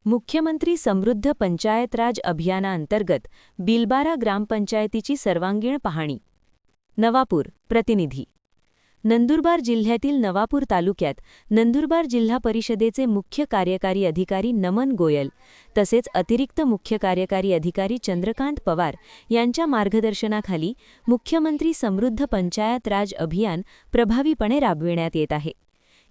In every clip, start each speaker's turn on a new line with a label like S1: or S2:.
S1: मुख्यमंत्री समृद्ध पंचायत राज अभियानाअंतर्गत बिलबारा ग्रामपंचायतीची सर्वांगीण पाहणी. नवापूर प्रतिनिधी. नंदुरबार जिल्ह्यातील नवापूर तालुक्यात नंदुरबार जिल्हा परिषदेचे मुख्य कार्यकारी अधिकारी नमन गोयल तसेच अतिरिक्त मुख्य कार्यकारी अधिकारी चंद्रकांत पवार यांच्या मार्गदर्शनाखाली मुख्यमंत्री समृद्ध पंचायत राज अभियान प्रभावीपणे राबविण्यात येत आहे.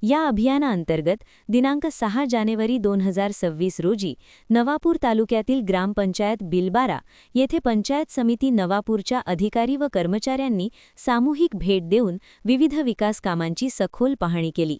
S1: या अभियानाअंतर्गत दिनांक 6 जानेवारी 2026 रोजी नवापूर तालुक्यातील ग्रामपंचायत बिलबारा येथे पंचायत समिती नवापूरच्या अधिकारी व कर्मचाऱ्यांनी सामूहिक भेट देऊन विविध विकास कामांची सखोल पाहणी केली.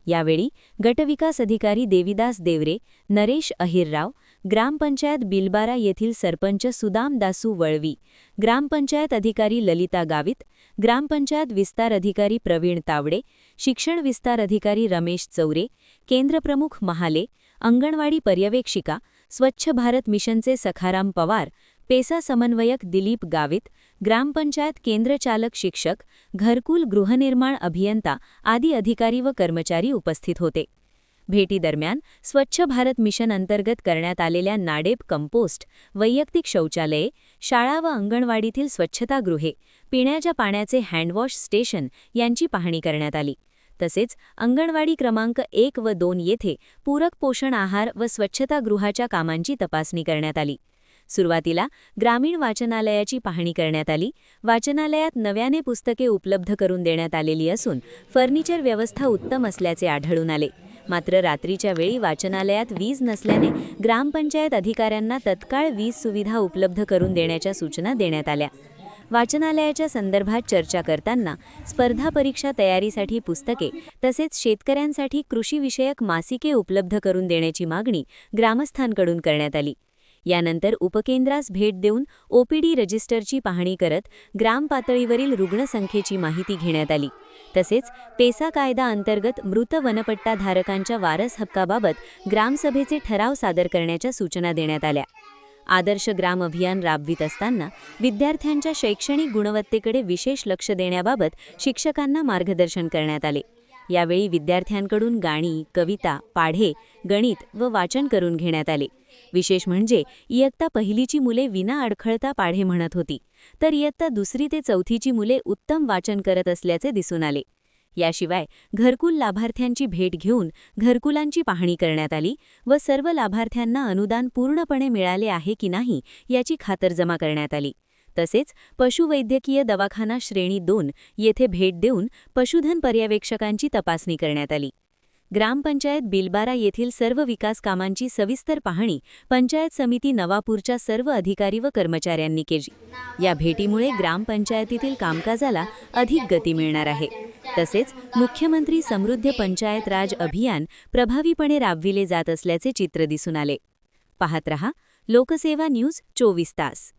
S1: यावेळी गटविकास अधिकारी देविदास देवरे, नरेश अहिरराव, ग्रामपंचायत बिलबारा येथील सरपंच सुदाम दासू वळवी, ग्रामपंचायत अधिकारी ललिता गावित, ग्रामपंचायत विस्तार अधिकारी प्रवीण तावडे, शिक्षण विस्तार अधिकारी रमेश चौरे, केंद्रप्रमुख महाले, अंगणवाडी पर्यवेक्षिका, स्वच्छ भारत मिशनचे सखाराम पवार, पेसा समन्वयक दिलीप गावित, ग्रामपंचायत केंद्रचालक शिक्षक, घरकुल गृहनिर्माण अभियंता आदी अधिकारी व कर्मचारी उपस्थित होते. भेटीदरम्यान स्वच्छ भारत मिशन अंतर्गत करण्यात आलेल्या नाडेप कंपोस्ट, वैयक्तिक शौचालये, शाळा व अंगणवाडीतील स्वच्छतागृहे, पिण्याच्या पाण्याचे हँडवॉश स्टेशन यांची पाहणी करण्यात आली. तसेच अंगणवाडी क्रमांक 1 व 2 येथे पूरक पोषण आहार व स्वच्छतागृहाच्या कामांची तपासणी करण्यात आली. सुरुवातीला ग्रामीण वाचनालयाची पाहणी करण्यात आली. वाचनालयात नव्याने पुस्तके उपलब्ध करून देण्यात आलेली असून फर्निचर व्यवस्था उत्तम असल्याचे आढळून आले. मात्र रात्रीच्या वेळी वाचनालयात वीज नसल्याने ग्रामपंचायत अधिकाऱ्यांना तत्काळ वीज सुविधा उपलब्ध करून देण्याच्या सूचना देण्यात आल्या. वाचनालयाच्या संदर्भात चर्चा करताना स्पर्धा परीक्षा तयारीसाठी पुस्तके तसेच शेतकऱ्यांसाठी कृषीविषयक मासिके उपलब्ध करून देण्याची मागणी ग्रामस्थांकडून करण्यात आली. यानंतर उपकेंद्रास भेट देऊन ओपीडी रजिस्टरची पाहणी करत ग्राम पातळीवरील रुग्णसंख्येची माहिती घेण्यात आली. तसेच पेसा कायदा अंतर्गत मृत वनपट्टाधारकांच्या वारस हक्काबाबत ग्रामसभेचे ठराव सादर करण्याच्या सूचना देण्यात आल्या. आदर्श ग्राम अभियान राबवित असताना विद्यार्थ्यांच्या शैक्षणिक गुणवत्तेकडे विशेष लक्ष देण्याबाबत शिक्षकांना मार्गदर्शन करण्यात आले. यावेळी विद्यार्थ्यांकडून गाणी, कविता, पाढे, गणित व वाचन करून घेण्यात आले. विशेष म्हणजे इयत्ता पहिलीची मुले विना अडखळता पाढे म्हणत होती, तर इयत्ता 2री ते 4थीची मुले उत्तम वाचन करत असल्याचे दिसून आले. याशिवाय घरकुल लाभार्थ्यांची भेट घेऊन घरकुलांची पाहणी करण्यात आली व सर्व लाभार्थ्यांना अनुदान पूर्णपणे मिळाले आहे की नाही याची खातरजमा करण्यात आली. तसेच पशुवैद्यकीय दवाखाना श्रेणी 2 येथे भेट देऊन पशुधन पर्यवेक्षकांची तपासणी करण्यात आली. ग्रामपंचायत बिलबारा येथील सर्व विकास कामांची सविस्तर पाहणी पंचायत समिती नवापूरच्या सर्व अधिकारी व कर्मचाऱ्यांनी केली. या भेटीमुळे ग्रामपंचायतीतील कामकाजाला अधिक गती मिळणार आहे. तसेच मुख्यमंत्री समृद्ध पंचायत राज अभियान प्रभावीपणे राबविले जात असल्याचे चित्र दिसून आले. पाहत रहा लोकसेवा न्यूज 24 तास.